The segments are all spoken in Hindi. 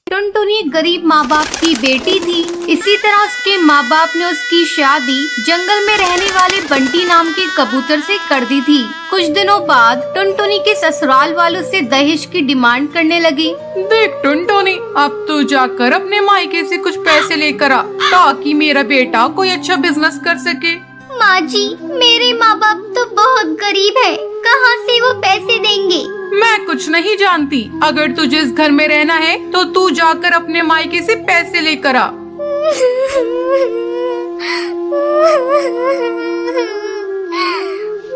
टुनटुनी एक गरीब माँ बाप की बेटी थी। इसी तरह उसके माँ बाप ने उसकी शादी जंगल में रहने वाले बंटी नाम के कबूतर से कर दी थी। कुछ दिनों बाद टुनटुनी के ससुराल वालों से दहेज की डिमांड करने लगी। देख टुनटुनी, अब तू जाकर अपने मायके से कुछ पैसे लेकर आ ताकि मेरा बेटा कोई अच्छा बिजनेस कर सके। माँ जी, मेरे माँ बाप तो बहुत गरीब है, कहाँ से वो पैसे देंगे? मैं कुछ नहीं जानती। अगर तुझे इस घर में रहना है तो तू जाकर अपने मायके से पैसे लेकर आ।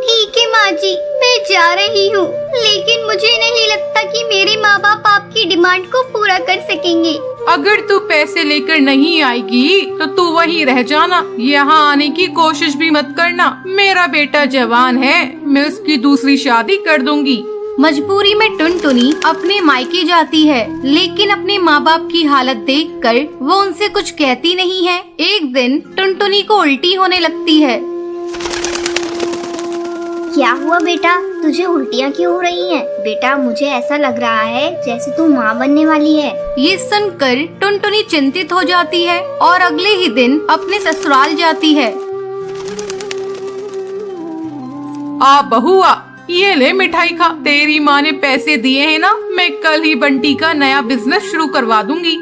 ठीक है माँ जी, मैं जा रही हूँ, लेकिन मुझे नहीं लगता कि मेरे माँ बाप आपकी डिमांड को पूरा कर सकेंगे। अगर तू पैसे लेकर नहीं आएगी तो तू वहीं रह जाना, यहाँ आने की कोशिश भी मत करना। मेरा बेटा जवान है, मैं उसकी दूसरी शादी कर दूंगी। मजबूरी में टुनटुनी अपने मायके जाती है, लेकिन अपने माँ बाप की हालत देखकर वो उनसे कुछ कहती नहीं है। एक दिन टुनटुनी को उल्टी होने लगती है। क्या हुआ बेटा, तुझे उल्टियाँ क्यों हो रही हैं? बेटा मुझे ऐसा लग रहा है जैसे तू माँ बनने वाली है। ये सुनकर टुनटुनी चिंतित हो जाती है और अगले ही दिन अपने ससुराल जाती है। आ बहुआ, ये ले मिठाई खा। तेरी माँ ने पैसे दिए हैं ना, मैं कल ही बंटी का नया बिजनेस शुरू करवा दूंगी।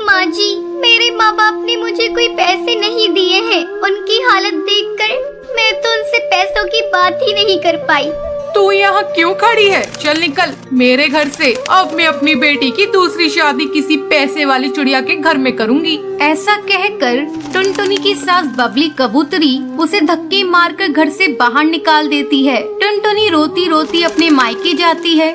माँ जी, मेरे माँ बाप ने मुझे कोई पैसे नहीं दिए हैं। उनकी हालत देखकर मैं तो उनसे पैसों की बात ही नहीं कर पाई। तू यहाँ क्यों खड़ी है? चल निकल मेरे घर से। अब मैं अपनी बेटी की दूसरी शादी किसी पैसे वाली चिड़िया के घर में करूँगी। ऐसा कहकर टुनटुनी की सास बबली कबूतरी उसे धक्के मारकर घर से बाहर निकाल देती है। टुनटुनी रोती रोती अपने मायके जाती है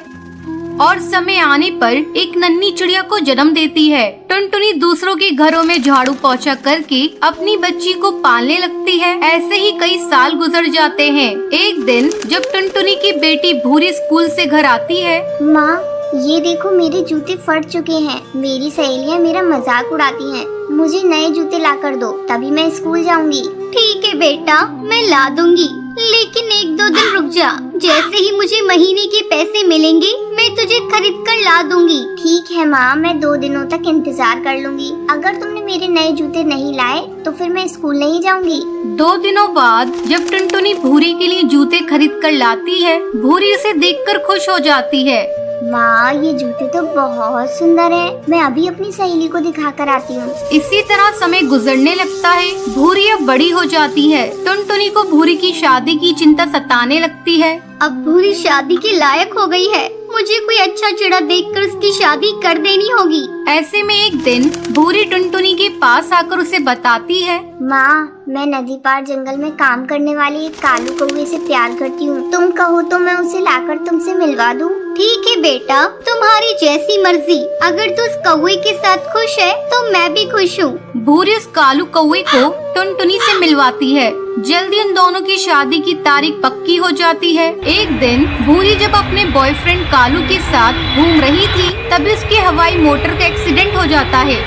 और समय आने पर एक नन्ही चिड़िया को जन्म देती है। टुनटुनी दूसरों के घरों में झाड़ू पोछा करके अपनी बच्ची को पालने लगती है। ऐसे ही कई साल गुजर जाते हैं। एक दिन जब टुनटुनी की बेटी भूरी स्कूल से घर आती है। माँ, ये देखो मेरे जूते फट चुके हैं। मेरी सहेलियाँ मेरा मजाक उड़ाती हैं। मुझे नए जूते ला कर दो, तभी मैं स्कूल जाऊंगी। ठीक है बेटा, मैं ला दूंगी, लेकिन 1-2 दिन रुक जा। जैसे ही मुझे महीने के पैसे मिलेंगे मैं तुझे खरीद कर ला दूंगी। ठीक है माँ, मैं 2 दिनों तक इंतजार कर लूंगी। अगर तुमने मेरे नए जूते नहीं लाए तो फिर मैं स्कूल नहीं जाऊंगी। 2 दिनों बाद जब टुनटुनी भूरी के लिए जूते खरीद कर लाती है, भूरी उसे देखकर खुश हो जाती है। माँ, ये जूते तो बहुत सुंदर हैं। मैं अभी अपनी सहेली को दिखा कर आती हूँ। इसी तरह समय गुजरने लगता है। भूरी अब बड़ी हो जाती है। टुनटुनी को भूरी की शादी की चिंता सताने लगती है। अब भूरी शादी के लायक हो गई है, मुझे कोई अच्छा चिड़ा देखकर उसकी शादी कर देनी होगी। ऐसे में एक दिन भूरी टुनटुनी के पास आकर उसे बताती है। माँ, मैं नदी पार जंगल में काम करने वाली एक कालू कौवे से प्यार करती हूँ। तुम कहो तो मैं उसे लाकर तुमसे मिलवा दूँ। ठीक है बेटा, तुम्हारी जैसी मर्जी। अगर तू उस कौवे के साथ खुश है तो मैं भी खुश हूँ। भूरी उस कालू कौवे को टुनटुनी से मिलवाती है। जल्दी उन दोनों की शादी की तारीख पक्की हो जाती है। एक दिन भूरी जब अपने बॉयफ्रेंड कालू के साथ घूम रही थी, तभी उसके हवाई मोटर का एक्सीडेंट हो जाता है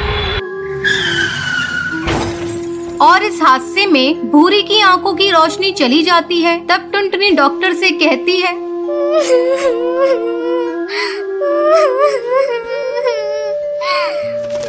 और इस हादसे में भूरी की आंखों की रोशनी चली जाती है। तब टुनटुनी डॉक्टर से कहती है।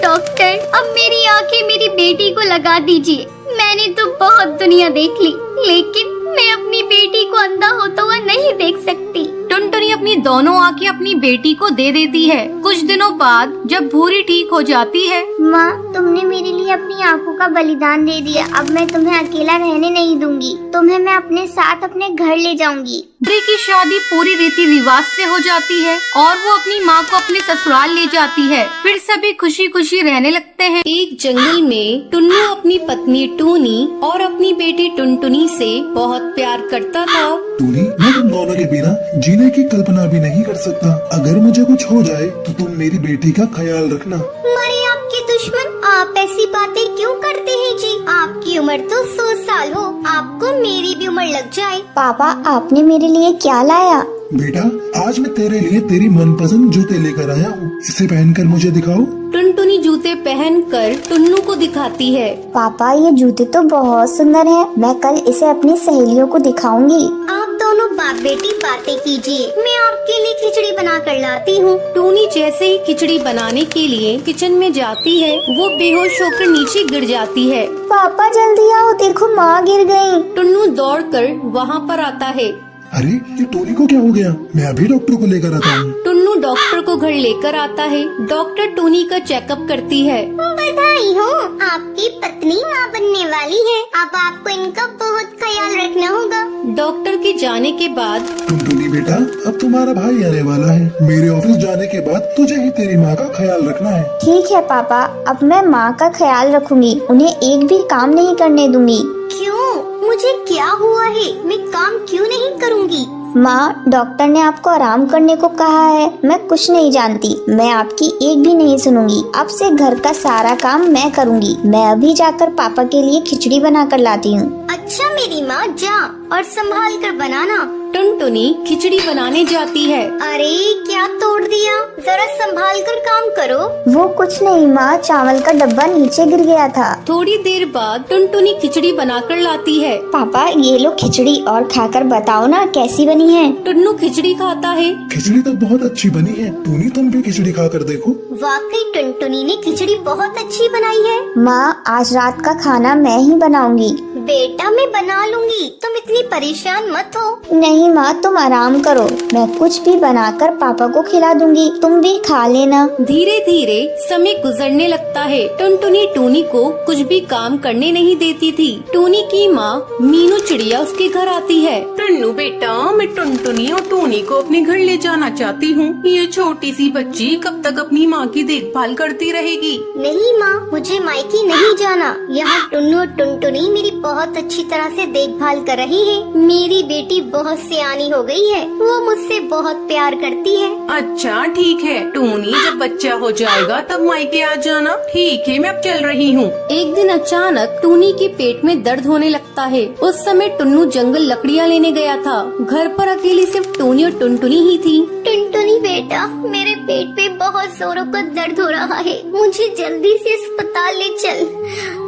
डॉक्टर, अब मेरी आंखें मेरी बेटी को लगा दीजिए। मैंने तो बहुत दुनिया देख ली, लेकिन मैं अपनी बेटी को अंधा होता हुआ नहीं देख सकती। टुनटुनी अपनी दोनों आंखें अपनी बेटी को दे देती है। कुछ दिनों बाद जब भूरी ठीक हो जाती है। माँ, तुमने मेरे लिए अपनी आंखों का बलिदान दे दिया। अब मैं तुम्हें अकेला रहने नहीं दूंगी। तुम्हें मैं अपने साथ अपने घर ले जाऊंगी। भूरी की शादी पूरी रीति रिवाज से हो जाती है और वो अपनी माँ को अपने ससुराल ले जाती है। फिर सभी खुशी खुशी रहने लगते हैं। एक जंगल में टुन्नू अपनी पत्नी टूनी और अपनी बेटी टुनटुनी से बहुत प्यार करता था। टूनी, मैं तुम दोनों के बिना जीने की कल्पना भी नहीं कर सकता। अगर मुझे कुछ हो जाए तो तुम मेरी बेटी का ख्याल रखना। मरे आपके दुश्मन, आप ऐसी बातें क्यों करते हैं जी? आपकी उम्र तो 100 साल हो, आपको मेरी भी उम्र लग जाए। पापा, आपने मेरे लिए क्या लाया? बेटा, आज मैं तेरे लिए तेरी मनपसंद जूते लेकर आया हूँ। इसे पहनकर मुझे दिखाओ। टुनटुनी टुनटुनी जूते पहनकर टुन्नू को दिखाती है। पापा ये जूते तो बहुत सुंदर हैं। मैं कल इसे अपनी सहेलियों को दिखाऊंगी। आप दोनों बाप बेटी बातें कीजिए, मैं आपके लिए खिचड़ी बना कर लाती हूँ। टूनी जैसे ही खिचड़ी बनाने के लिए किचन में जाती है, वो बेहोश होकर नीचे गिर जाती है। पापा जल्दी आओ, देखो माँ गिर गई। टुन्नू दौड़कर वहाँ पर आता है। अरे ये टोनी को क्या हो गया? मैं अभी डॉक्टर को लेकर आता हूँ। टुन्नू डॉक्टर को घर लेकर आता है। डॉक्टर टोनी का चेकअप करती है। बधाई हो, आपकी पत्नी माँ बनने वाली है। अब आपको इनका बहुत ख्याल रखना होगा। डॉक्टर के जाने के बाद टुनटुनी बेटा, अब तुम्हारा भाई आने वाला है। मेरे ऑफिस जाने के बाद तुझे ही तेरी माँ का ख्याल रखना है। ठीक है पापा, अब मैं माँ का ख्याल रखूंगी। उन्हें एक भी काम नहीं करने दूंगी। क्यों? मुझे क्या हुआ है? मैं काम क्यों नहीं करूंगी? माँ, डॉक्टर ने आपको आराम करने को कहा है। मैं कुछ नहीं जानती, मैं आपकी एक भी नहीं सुनूंगी। अब से घर का सारा काम मैं करूंगी। मैं अभी जाकर पापा के लिए खिचड़ी बना कर लाती हूँ। अच्छा मेरी माँ, जा और संभाल कर बनाना। टुनटुनी खिचड़ी बनाने जाती है। अरे क्या तोड़ दिया, जरा संभाल कर काम करो। वो कुछ नहीं माँ, चावल का डब्बा नीचे गिर गया था। थोड़ी देर बाद टुनटुनी खिचड़ी बनाकर लाती है। पापा ये लो खिचड़ी, और खाकर बताओ ना कैसी बनी है। टुन्नू खिचड़ी खाता है। खिचड़ी तो बहुत अच्छी बनी है। टोनी तुम भी खिचड़ी खा कर देखो। वाकई टुनटुनी ने खिचड़ी बहुत अच्छी बनाई है। माँ, आज रात का खाना मैं ही बनाऊंगी। बेटा मैं बना लूंगी, तुम इतनी परेशान मत हो। नहीं माँ, तुम आराम करो, मैं कुछ भी बनाकर पापा को खिला दूंगी, तुम भी खा लेना। धीरे धीरे समय गुजरने लगता है। टुनटुनी टूनी को कुछ भी काम करने नहीं देती थी। टूनी की माँ मीनू चिड़िया उसके घर आती है। टुन्नू बेटा, मैं टुनटुनी और टूनी को अपने घर ले जाना चाहती हूँ। ये छोटी सी बच्ची कब तक अपनी माँ की देखभाल करती रहेगी? नहीं माँ, मुझे मायके नहीं जाना। यहाँ टुन्नू और टुनटुनी मेरी बहुत अच्छी तरह से देखभाल कर रही है। मेरी बेटी बहुत सियानी हो गई है, वो मुझसे बहुत प्यार करती है। अच्छा ठीक है टूनी, जब बच्चा हो जाएगा तब मायके आ जाना। ठीक है, मैं अब चल रही हूँ। एक दिन अचानक टूनी के पेट में दर्द होने लगता है। उस समय टुन्नू जंगल लकड़ियाँ लेने गया था। घर पर अकेली सिर्फ टूनी और टुनटुनी ही थी। टुनटुनी बेटा, मेरे पेट पे बहुत जोरों का दर्द हो रहा है, मुझे जल्दी से अस्पताल ले चल।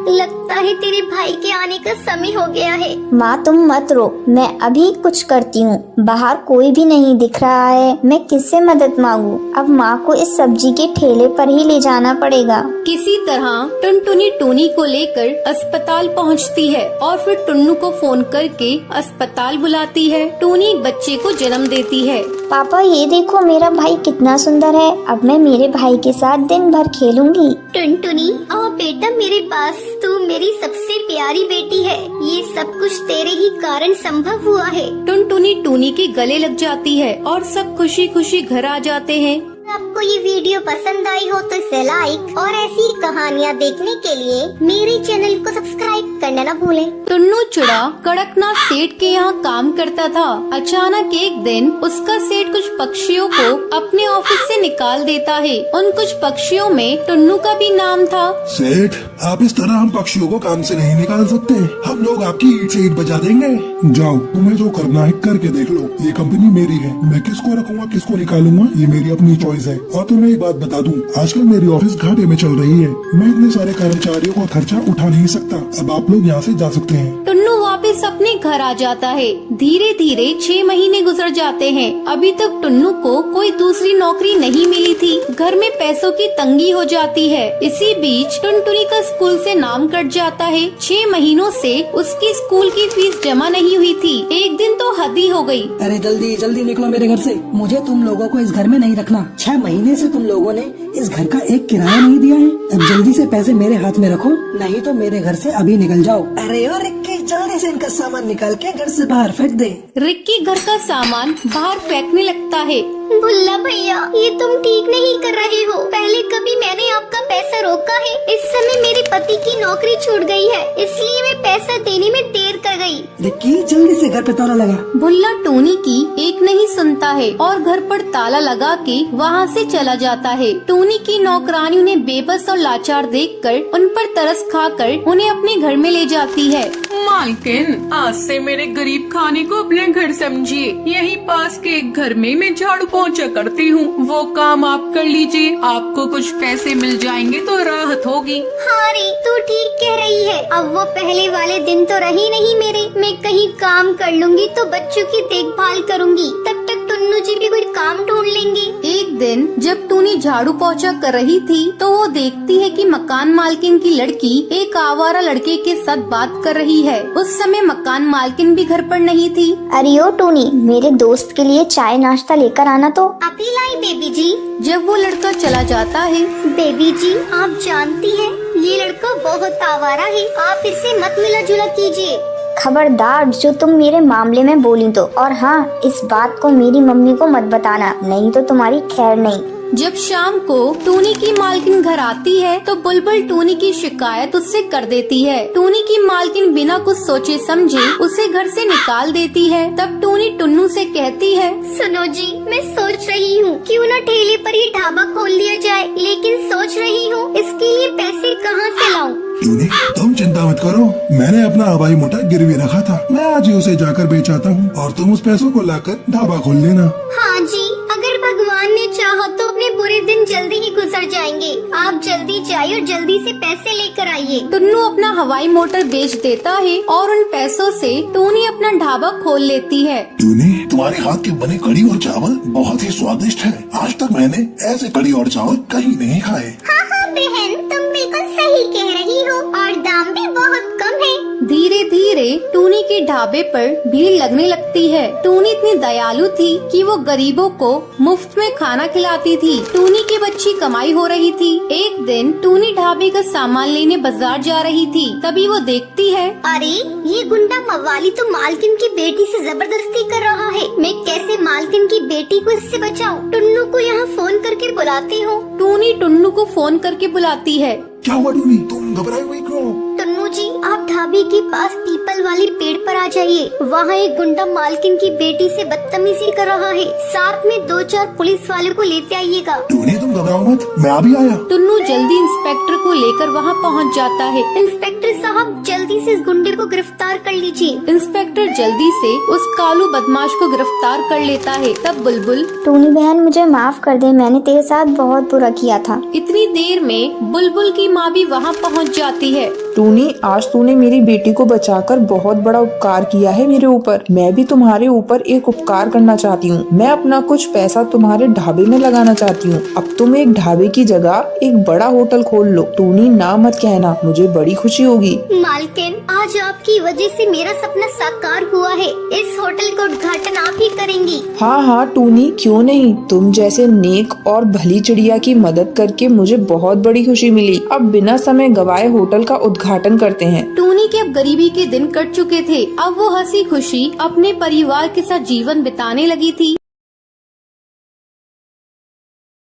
लगता है तेरे भाई के आने का समय हो गया है। माँ तुम मत रो, मैं अभी कुछ करती हूँ। बाहर कोई भी नहीं दिख रहा है, मैं किससे मदद मांगू? अब माँ को इस सब्जी के ठेले पर ही ले जाना पड़ेगा। किसी तरह टुनटुनी टूनी को लेकर अस्पताल पहुँचती है और फिर टुन्नू को फोन करके अस्पताल बुलाती है। टूनी एक बच्चे को जन्म देती है। पापा ये देखो, मेरा भाई कितना सुंदर है। अब मैं मेरे भाई के साथ दिन भर खेलूंगी। टुनटुनी आओ बेटा मेरे पास, तू मेरी सबसे प्यारी बेटी है। ये सब कुछ तेरे ही कारण संभव हुआ है। टुनटुनी टूनी के गले लग जाती है और सब खुशी खुशी घर आ जाते हैं। आपको ये वीडियो पसंद आई हो तो इसे लाइक और ऐसी कहानियाँ देखने के लिए मेरे चैनल को सब्सक्राइब करना न भूलें। टुन्नू चुड़ा कड़कनाथ सेठ के यहाँ काम करता था। अचानक एक दिन उसका सेठ कुछ पक्षियों को अपने ऑफिस से निकाल देता है। उन कुछ पक्षियों में टुन्नू का भी नाम था। सेठ, आप इस तरह हम पक्षियों को काम से नहीं निकाल सकते। हम लोग आपकी ईंट से ईंट बजा देंगे। जाओ, तुम्हें जो करना है करके देख लो। ये कंपनी मेरी है, मैं किसको रखूंगा किसको निकालूंगा ये मेरी अपनी चॉइस है। और तुम्हें एक बात बता दूं, आजकल मेरी ऑफिस घाटे में चल रही है। मैं इतने सारे कर्मचारियों का खर्चा उठा नहीं सकता। अब आप लोग यहाँ से जा सकते हैं। टुन्नू वापस अपने घर आ जाता है। धीरे धीरे 6 महीने गुजर जाते हैं। अभी तक टुन्नू को कोई दूसरी नौकरी नहीं मिली थी। घर में पैसों की तंगी हो जाती है। इसी बीच टुनटुनी का स्कूल से नाम कट जाता है। 6 महीनों से उसकी स्कूल की फीस जमा नहीं हुई थी। एक दिन तो हद ही हो गई। अरे जल्दी जल्दी निकलो मेरे घर से, मुझे तुम लोगों को इस घर में नहीं रखना। 6 महीने से तुम लोगों ने इस घर का एक किराया नहीं दिया है। अब जल्दी से पैसे मेरे हाथ में रखो, नहीं तो मेरे घर से अभी निकल जाओ। अरे और रिक्की, जल्दी से इनका सामान निकाल के घर से बाहर फेंक दे। रिक्की घर का सामान बाहर फेंकने लगता है। भुल्ला भैया, ये तुम ठीक नहीं कर रहे हो। पहले कभी मैंने आपका पैसा रोका है? इस समय मेरे पति की नौकरी छूट गई है, इसलिए मैं पैसा देने में देर कर गई। रिक्की जल्दी से घर पे ताला लगा। भुल्ला टोनी की एक नहीं सुनता है और घर पर ताला लगा के वहाँ से चला जाता है। टोनी की नौकरानी उन्हें बेबस और लाचार देखकर उन पर तरस खाकर उन्हें अपने घर में ले जाती है। मालकिन, आज से मेरे गरीब खाने को अपने घर समझिए। यहीं पास के एक घर में मैं झाड़ू पोंछा करती हूँ, वो काम आप कर लीजिए। आपको कुछ पैसे मिल जाएंगे तो राहत होगी। हाँ रे, तू ठीक कह रही है। अब वो पहले वाले दिन तो रही नहीं मेरे। मैं कहीं काम कर लूंगी तो बच्चों की देखभाल करूंगी, तब तक टुन्नू जी भी कोई काम ढूंढ लेंगे। एक दिन जब टूनी झाड़ू पोंछा कर रही थी तो वो देखती है कि मकान मालकिन की लड़की एक आवारा लड़के के साथ बात कर रही है। उस समय मकान मालकिन भी घर पर नहीं थी। अरे ओ टूनी, मेरे दोस्त के लिए चाय नाश्ता लेकर आना तो। अभी लाई बेबी जी। जब वो लड़का चला जाता है, बेबी जी, आप जानती हैं ये लड़का बहुत आवारा है, आप इससे मत मिला जुला कीजिए। खबरदार जो तुम मेरे मामले में बोली तो, और हाँ, इस बात को मेरी मम्मी को मत बताना, नहीं तो तुम्हारी खैर नहीं। जब शाम को टूनी की मालकिन घर आती है तो बुलबुल टूनी की शिकायत उससे कर देती है। टूनी की मालकिन बिना कुछ सोचे समझे उसे घर से निकाल देती है। तब टूनी टुन्नू से कहती है, सुनो जी, मैं सोच रही हूँ क्यों न ठेले पर ये ढाबा खोल लिया जाए, लेकिन सोच रही हूँ इसके लिए पैसे कहाँ से लाऊं। टूनी, तुम चिंता मत करो, मैंने अपना हवाई मोटर गिरवी रखा था, मैं आज ही उसे जाकर बेच आता हूँ और तुम उस पैसों को लाकर ढाबा खोल लेना। हाँ जी, अगर भगवान ने चाहा तो अपने बुरे दिन जल्दी ही गुजर जाएंगे। आप जल्दी जाइए और जल्दी से पैसे लेकर आइए। टुन्नू अपना हवाई मोटर बेच देता है और उन पैसों से टूनी अपना ढाबा खोल लेती है। टूनी, तुम्हारे हाथ के बने कड़ी और चावल बहुत ही स्वादिष्ट है। आज तक मैंने ऐसे कड़ी और चावल कहीं नहीं खाए। हाँ हाँ बहन, तुम बिल्कुल सही कह रही हो और दाम भी बहुत कम है। धीरे धीरे टूनी के ढाबे पर भीड़ लगने लगती है। टूनी इतनी दयालु थी कि वो गरीबों को मुफ्त में खाना खिलाती थी। टूनी की अच्छी कमाई हो रही थी। एक दिन टूनी ढाबे का सामान लेने बाजार जा रही थी, तभी वो देखती है, अरे ये गुंडा मवाली तो मालकिन की बेटी से जबरदस्ती कर रहा है। मैं कैसे मालकिन की बेटी को इससे बचाऊं? टुन्नू को यहाँ फोन करके बुलाती हूँ। टूनी टुन्नू को फोन करके बुलाती है। क्या हुआ टूनी, तुम घबराई हुई क्यों? टुन्नू जी, आप ढाबे के पास पीपल वाले पेड़ पर आ जाइए। वहाँ एक गुंडा मालकिन की बेटी से बदतमीजी कर रहा है। साथ में 2-4 पुलिस वालों को लेते आइएगा। टूनी, तुम घबराओ मत, मैं अभी आया। टुन्नू जल्दी इंस्पेक्टर को लेकर वहाँ पहुँच जाता है। इंस्पेक्टर साहब, जल्दी से इस गुंडे को गिरफ्तार कर लीजिए। इंस्पेक्टर जल्दी से उस कालू बदमाश को गिरफ्तार कर लेता है। तब बुलबुल, टूनी बहन, मुझे माफ कर दे, मैंने तेरे साथ बहुत बुरा किया था। इतनी देर में बुलबुल की माँ भी वहाँ पहुँच जाती है। टूनी, आज तूने मेरी बेटी को बचाकर बहुत बड़ा उपकार किया है मेरे ऊपर। मैं भी तुम्हारे ऊपर एक उपकार करना चाहती हूँ। मैं अपना कुछ पैसा तुम्हारे ढाबे में लगाना चाहती हूँ। अब तुम एक ढाबे की जगह एक बड़ा होटल खोल लो। टूनी, ना मत कहना, मुझे बड़ी खुशी होगी। मालकिन, आज आपकी वजह से मेरा सपना साकार हुआ है। इस होटल का उद्घाटन आप ही करेंगी। हाँ हाँ टूनी, क्यों नहीं। तुम जैसे नेक और भली चिड़िया की मदद करके मुझे बहुत बड़ी खुशी मिली। अब बिना समय गवाए होटल का उद्घाटन करते हैं। टूनी के अब गरीबी के दिन कट चुके थे। अब वो हंसी खुशी अपने परिवार के साथ जीवन बिताने लगी थी।